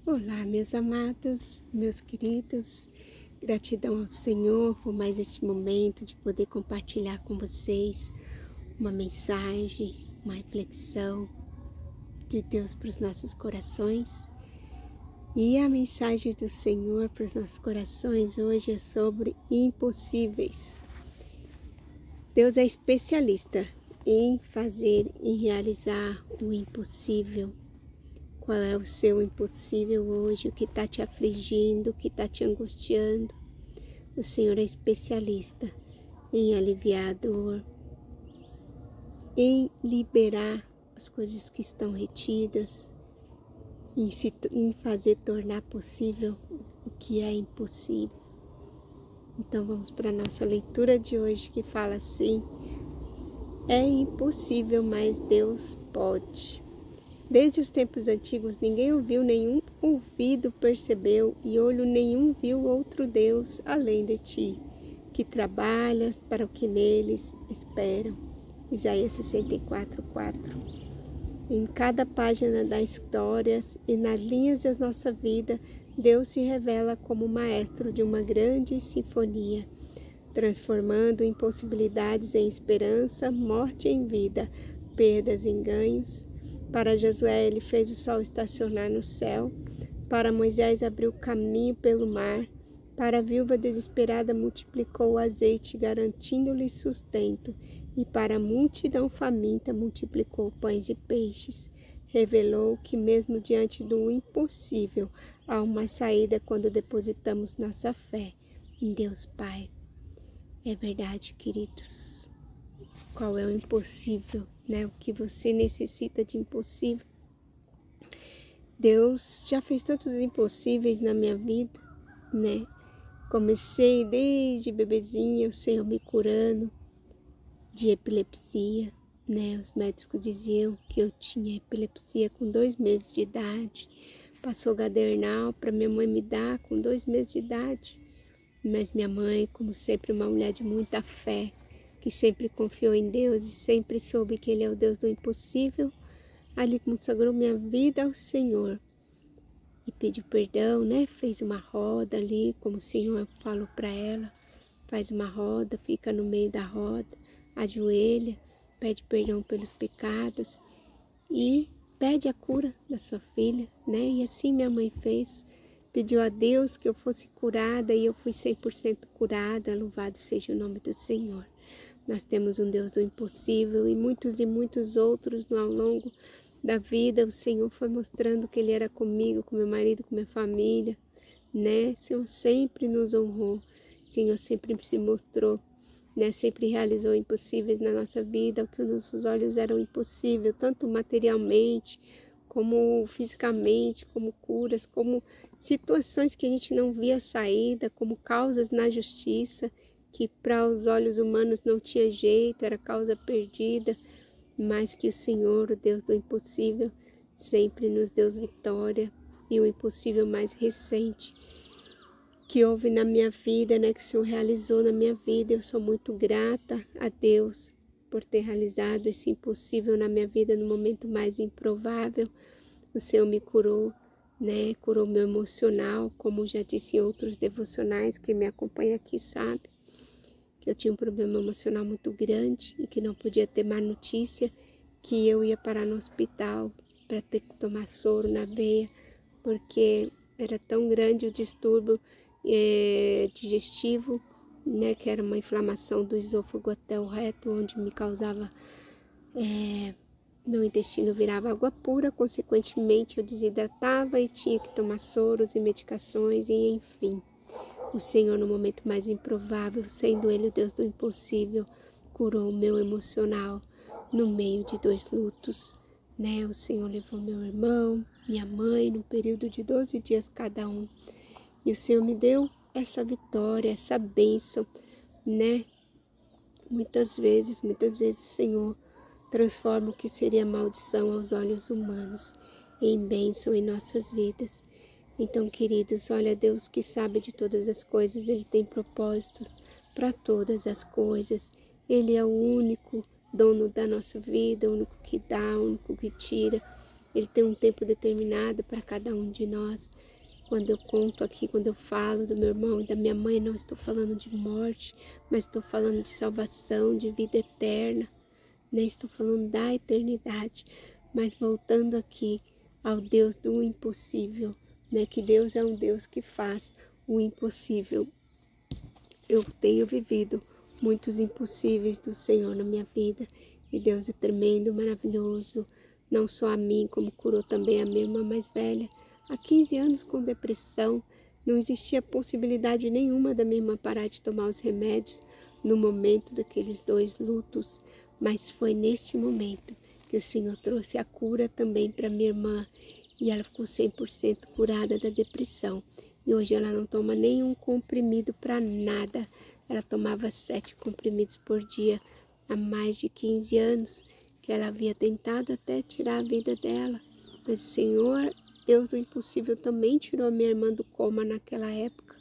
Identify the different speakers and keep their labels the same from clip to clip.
Speaker 1: Olá, meus amados, meus queridos, gratidão ao Senhor por mais este momento de poder compartilhar com vocês uma mensagem, uma reflexão de Deus para os nossos corações. E a mensagem do Senhor para os nossos corações hoje é sobre impossíveis. Deus é especialista em fazer e realizar o impossível. Qual é o seu impossível hoje, o que está te afligindo, o que está te angustiando? O Senhor é especialista em aliviar a dor, em liberar as coisas que estão retidas, em fazer tornar possível o que é impossível. Então vamos para a nossa leitura de hoje que fala assim: é impossível, mas Deus pode. Desde os tempos antigos ninguém ouviu, nenhum ouvido percebeu, e olho nenhum viu outro Deus além de ti, que trabalhas para o que neles esperam. Isaías 64:4. Em cada página das histórias e nas linhas da nossa vida, Deus se revela como maestro de uma grande sinfonia, transformando impossibilidades em esperança, morte em vida, perdas em ganhos. Para Josué, ele fez o sol estacionar no céu. Para Moisés, abriu caminho pelo mar. Para a viúva desesperada, multiplicou o azeite, garantindo-lhe sustento. E para a multidão faminta, multiplicou pães e peixes. Revelou que mesmo diante do impossível, há uma saída quando depositamos nossa fé em Deus Pai. É verdade, queridos. Qual é o impossível, né? O que você necessita de impossível? Deus já fez tantos impossíveis na minha vida, né? Comecei desde bebezinha, o Senhor me curando de epilepsia, né? Os médicos diziam que eu tinha epilepsia com 2 meses de idade. Passou gadernal para minha mãe me dar com 2 meses de idade. Mas minha mãe, como sempre, uma mulher de muita fé, que sempre confiou em Deus e sempre soube que Ele é o Deus do impossível, ali consagrou minha vida ao Senhor e pediu perdão, né? Fez uma roda ali, como o Senhor falou para ela, faz uma roda, fica no meio da roda, ajoelha, pede perdão pelos pecados e pede a cura da sua filha, né? E assim minha mãe fez, pediu a Deus que eu fosse curada e eu fui 100% curada, louvado seja o nome do Senhor. Nós temos um Deus do impossível e muitos outros ao longo da vida. O Senhor foi mostrando que Ele era comigo, com meu marido, com minha família, né? O Senhor sempre nos honrou, o Senhor sempre se mostrou, né? Sempre realizou impossíveis na nossa vida, o que os nossos olhos eram impossível, tanto materialmente, como fisicamente, como curas, como situações que a gente não via saída, como causas na justiça, que para os olhos humanos não tinha jeito, era causa perdida, mas que o Senhor, o Deus do impossível, sempre nos deu vitória. E o impossível mais recente que houve na minha vida, né, que o Senhor realizou na minha vida, eu sou muito grata a Deus por ter realizado esse impossível na minha vida no momento mais improvável. O Senhor me curou, né, curou meu emocional, como já disse em outros devocionais, quem me acompanha aqui sabe que eu tinha um problema emocional muito grande e que não podia ter má notícia, que eu ia parar no hospital para ter que tomar soro na veia, porque era tão grande o distúrbio digestivo, né, que era uma inflamação do esôfago até o reto, onde me causava, meu intestino virava água pura, consequentemente eu desidratava e tinha que tomar soros e medicações e enfim. O Senhor, no momento mais improvável, sendo Ele o Deus do impossível, curou o meu emocional no meio de 2 lutos, né? O Senhor levou meu irmão, minha mãe, no período de 12 dias cada um. E o Senhor me deu essa vitória, essa bênção, né? Muitas vezes o Senhor transforma o que seria maldição aos olhos humanos em bênção em nossas vidas. Então, queridos, olha, Deus que sabe de todas as coisas, Ele tem propósitos para todas as coisas. Ele é o único dono da nossa vida, o único que dá, o único que tira. Ele tem um tempo determinado para cada um de nós. Quando eu conto aqui, quando eu falo do meu irmão e da minha mãe, não estou falando de morte, mas estou falando de salvação, de vida eterna. Nem estou falando da eternidade, mas voltando aqui ao Deus do impossível, né? Que Deus é um Deus que faz o impossível. Eu tenho vivido muitos impossíveis do Senhor na minha vida, e Deus é tremendo, maravilhoso, não só a mim, como curou também a minha irmã mais velha, há 15 anos com depressão. Não existia possibilidade nenhuma da minha irmã parar de tomar os remédios no momento daqueles 2 lutos, mas foi neste momento que o Senhor trouxe a cura também para minha irmã, e ela ficou 100% curada da depressão. E hoje ela não toma nenhum comprimido para nada. Ela tomava 7 comprimidos por dia há mais de 15 anos, que ela havia tentado até tirar a vida dela. Mas o Senhor, Deus do impossível, também tirou a minha irmã do coma naquela época.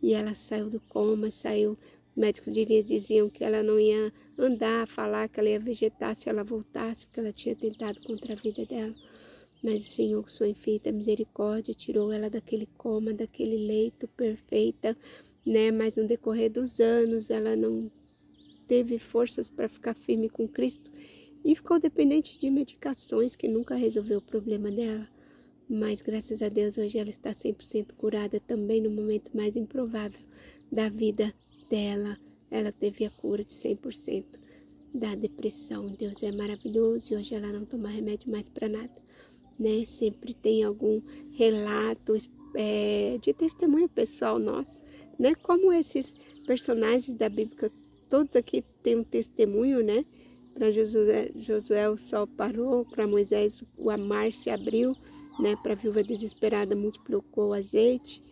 Speaker 1: E ela saiu do coma, saiu. Os médicos diziam que ela não ia andar, falar, que ela ia vegetar se ela voltasse, porque ela tinha tentado contra a vida dela. Mas o Senhor, com sua infinita misericórdia, tirou ela daquele coma, daquele leito perfeita, né? Mas no decorrer dos anos, ela não teve forças para ficar firme com Cristo e ficou dependente de medicações, que nunca resolveu o problema dela. Mas graças a Deus, hoje ela está 100% curada também no momento mais improvável da vida dela. Ela teve a cura de 100% da depressão. Deus é maravilhoso, e hoje ela não toma remédio mais para nada, né? Sempre tem algum relato de testemunho pessoal nosso, né? Como esses personagens da Bíblia, todos aqui têm um testemunho, né? Para Josué o sol parou, para Moisés o mar se abriu, né? Para a viúva desesperada multiplicou o azeite,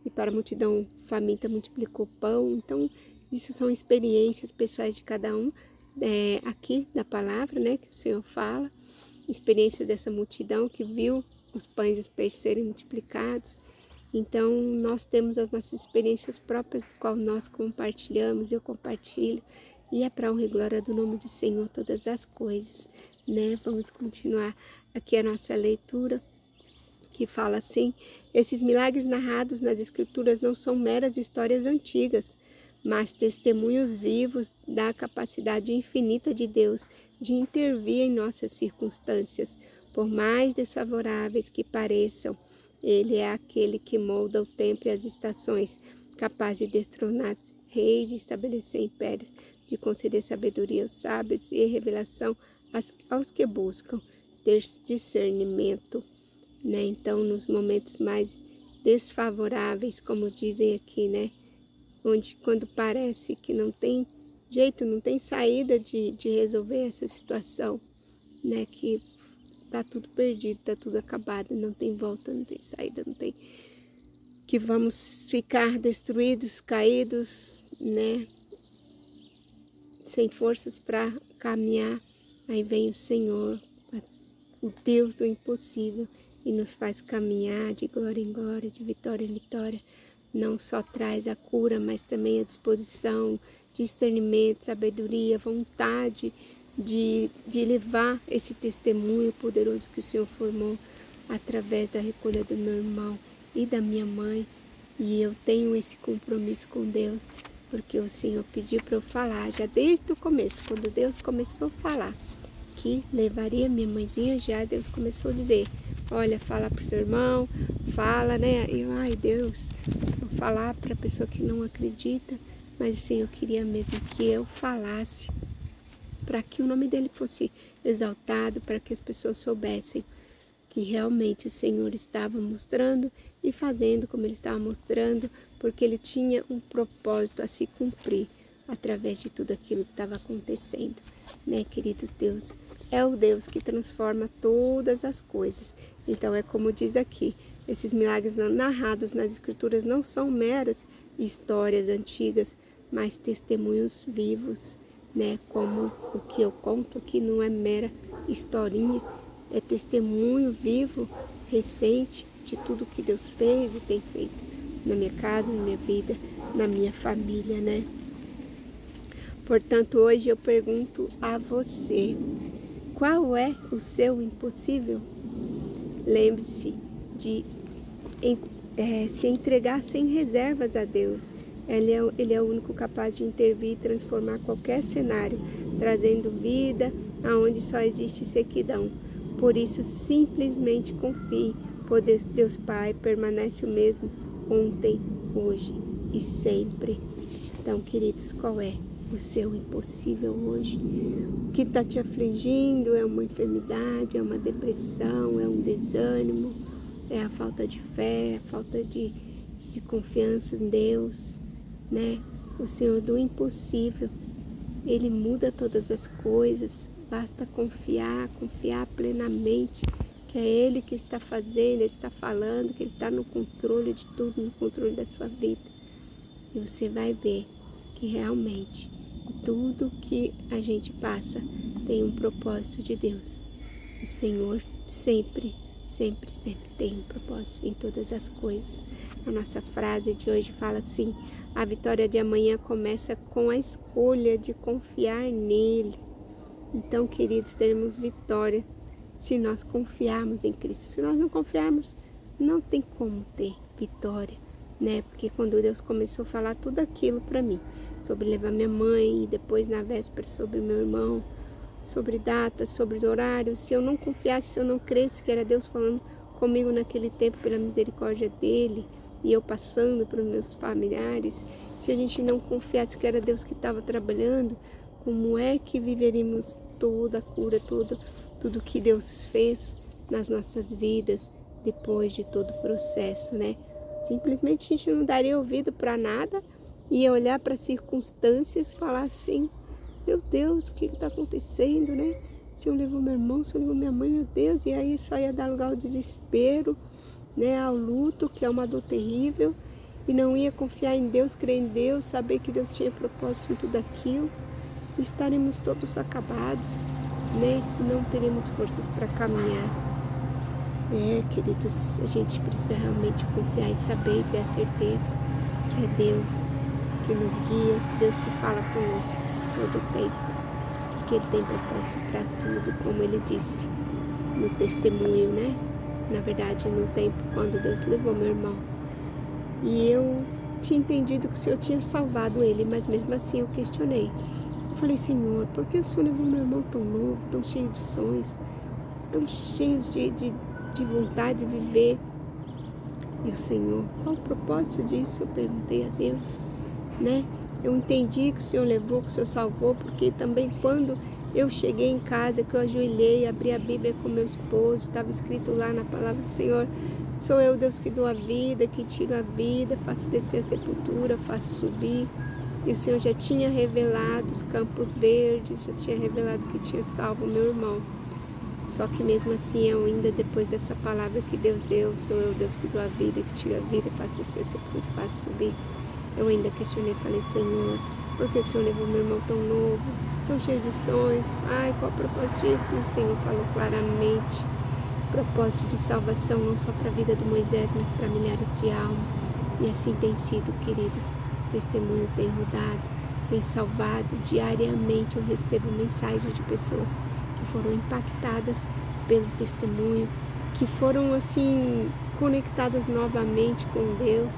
Speaker 1: e para a multidão faminta multiplicou o pão. Então, isso são experiências pessoais de cada um, aqui da palavra, né? Que o Senhor fala. Experiência dessa multidão que viu os pães e os peixes serem multiplicados. Então, nós temos as nossas experiências próprias, do qual nós compartilhamos, eu compartilho, e é para honra e glória do nome do Senhor todas as coisas, né? Vamos continuar aqui a nossa leitura, que fala assim: esses milagres narrados nas Escrituras não são meras histórias antigas, mas testemunhos vivos da capacidade infinita de Deus de intervir em nossas circunstâncias, por mais desfavoráveis que pareçam. Ele é aquele que molda o tempo e as estações, capaz de destronar reis, de estabelecer impérios, de conceder sabedoria aos sábios e revelação aos que buscam ter discernimento, né? Então, nos momentos mais desfavoráveis, como dizem aqui, né? Quando parece que não tem jeito, não tem saída de resolver essa situação, né? Que tá tudo perdido, tá tudo acabado, não tem volta, não tem saída, não tem... Que vamos ficar destruídos, caídos, né? Sem forças para caminhar. Aí vem o Senhor, o Deus do impossível, e nos faz caminhar de glória em glória, de vitória em vitória. Não só traz a cura, mas também a disposição, discernimento, sabedoria, vontade de levar esse testemunho poderoso que o Senhor formou através da recolha do meu irmão e da minha mãe. E eu tenho esse compromisso com Deus, porque o Senhor pediu para eu falar, já desde o começo, quando Deus começou a falar que levaria minha mãezinha, já Deus começou a dizer: olha, fala para o seu irmão, fala, né? E eu, ai Deus, vou falar para a pessoa que não acredita, mas o Senhor queria mesmo que eu falasse, para que o nome dele fosse exaltado, para que as pessoas soubessem que realmente o Senhor estava mostrando e fazendo como ele estava mostrando, porque ele tinha um propósito a se cumprir através de tudo aquilo que estava acontecendo, né, queridos? Deus é o Deus que transforma todas as coisas. Então é como diz aqui, esses milagres narrados nas Escrituras não são meras histórias antigas, mas testemunhos vivos, né? Como o que eu conto aqui não é mera historinha, é testemunho vivo, recente, de tudo que Deus fez e tem feito na minha casa, na minha vida, na minha família, né? Portanto, hoje eu pergunto a você: qual é o seu impossível? lembre-se de se entregar sem reservas a Deus. Ele é o único capaz de intervir e transformar qualquer cenário, trazendo vida aonde só existe sequidão. Por isso, simplesmente confie, pois Deus Pai permanece o mesmo ontem, hoje e sempre. Então, queridos, qual é o seu impossível hoje? O que está te afligindo? É uma enfermidade, é uma depressão, é um desânimo, é a falta de fé, a falta de confiança em Deus, né? O Senhor do impossível, Ele muda todas as coisas, basta confiar plenamente que é Ele que está fazendo, Ele está falando, que Ele está no controle de tudo, no controle da sua vida. E você vai ver que realmente tudo que a gente passa tem um propósito de Deus. O Senhor sempre tem um propósito em todas as coisas. A nossa frase de hoje fala assim: a vitória de amanhã começa com a escolha de confiar nele. Então, queridos, teremos vitória se nós confiarmos em Cristo. Se nós não confiarmos, não tem como ter vitória, né? Porque quando Deus começou a falar tudo aquilo para mim, sobre levar minha mãe, e depois na véspera sobre meu irmão, sobre datas, sobre horários, se eu não confiasse, se eu não cresce que era Deus falando comigo naquele tempo pela misericórdia dele, e eu passando para os meus familiares, se a gente não confiasse que era Deus que estava trabalhando, como é que viveríamos toda a cura, tudo que Deus fez nas nossas vidas depois de todo o processo, né? Simplesmente a gente não daria ouvido para nada e ia olhar para as circunstâncias e falar assim: meu Deus, o que está acontecendo, né? Se eu levo meu irmão, se eu levo minha mãe, meu Deus, e aí só ia dar lugar ao desespero, né? Ao luto, que é uma dor terrível, e não ia confiar em Deus, crer em Deus, saber que Deus tinha propósito em tudo aquilo. Estaremos todos acabados, né? Não teremos forças para caminhar. Queridos, a gente precisa realmente confiar e saber e ter a certeza que é Deus que nos guia, Deus que fala conosco todo o tempo, porque Ele tem propósito para tudo, como Ele disse no testemunho, né? Na verdade, no tempo quando Deus levou meu irmão, e eu tinha entendido que o Senhor tinha salvado ele, mas mesmo assim eu questionei. Eu falei: Senhor, por que o Senhor levou meu irmão tão novo, tão cheio de sonhos, tão cheio de vontade de viver? E o Senhor, qual o propósito disso? Eu perguntei a Deus, né? Eu entendi que o Senhor levou, que o Senhor salvou, porque também quando eu cheguei em casa, que eu ajoelhei, abri a Bíblia com meu esposo, estava escrito lá na palavra do Senhor: sou eu, Deus, que dou a vida, que tiro a vida, faço descer a sepultura, faço subir. E o Senhor já tinha revelado os campos verdes, já tinha revelado que tinha salvo meu irmão. Só que mesmo assim, eu ainda, depois dessa palavra que Deus deu, sou eu, Deus, que dou a vida, que tiro a vida, faço descer a sepultura, faço subir, eu ainda questionei, falei: Senhor, por que o Senhor levou meu irmão tão novo, tão cheio de sonhos? Ai, qual o propósito disso? E o Senhor falou claramente: propósito de salvação não só para a vida do Moisés, mas para milhares de almas. E assim tem sido, queridos. O testemunho tem rodado, tem salvado. Diariamente eu recebo mensagens de pessoas que foram impactadas pelo testemunho, que foram assim conectadas novamente com Deus,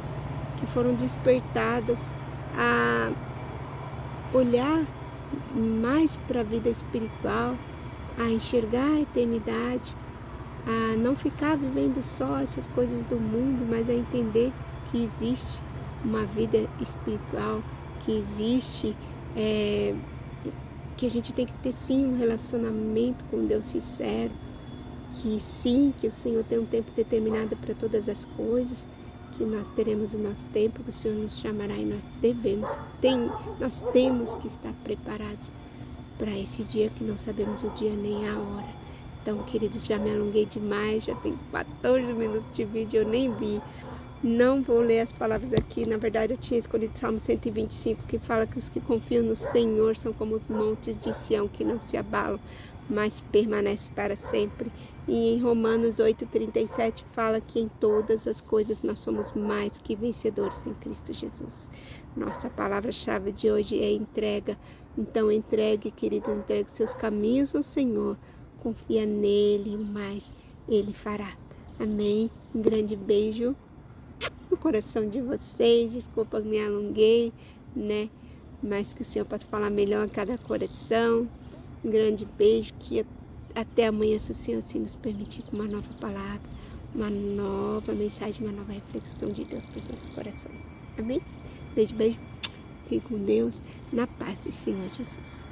Speaker 1: que foram despertadas a olhar mais para a vida espiritual, a enxergar a eternidade, a não ficar vivendo só essas coisas do mundo, mas a entender que existe uma vida espiritual, que existe, que a gente tem que ter sim um relacionamento com Deus sincero, que sim, que o Senhor tem um tempo determinado para todas as coisas, que nós teremos o nosso tempo, que o Senhor nos chamará e nós temos que estar preparados para esse dia, que não sabemos o dia nem a hora. Então, queridos, já me alonguei demais, já tem 14 minutos de vídeo, eu nem vi. Não vou ler as palavras aqui, na verdade eu tinha escolhido Salmo 125, que fala que os que confiam no Senhor são como os montes de Sião, que não se abalam, mas permanecem para sempre. E em Romanos 8,37 fala que em todas as coisas nós somos mais que vencedores em Cristo Jesus. Nossa palavra-chave de hoje é entrega. Então entregue, queridos, entregue seus caminhos ao Senhor. Confia nele, mas Ele fará. Amém? Um grande beijo no coração de vocês. Desculpa que me alonguei, né? Mas que o Senhor possa falar melhor a cada coração. Um grande beijo, que até amanhã, se o Senhor assim nos permitir, com uma nova palavra, uma nova mensagem, uma nova reflexão de Deus para os nossos corações. Amém? Beijo, beijo. Fique com Deus, na paz do Senhor Jesus.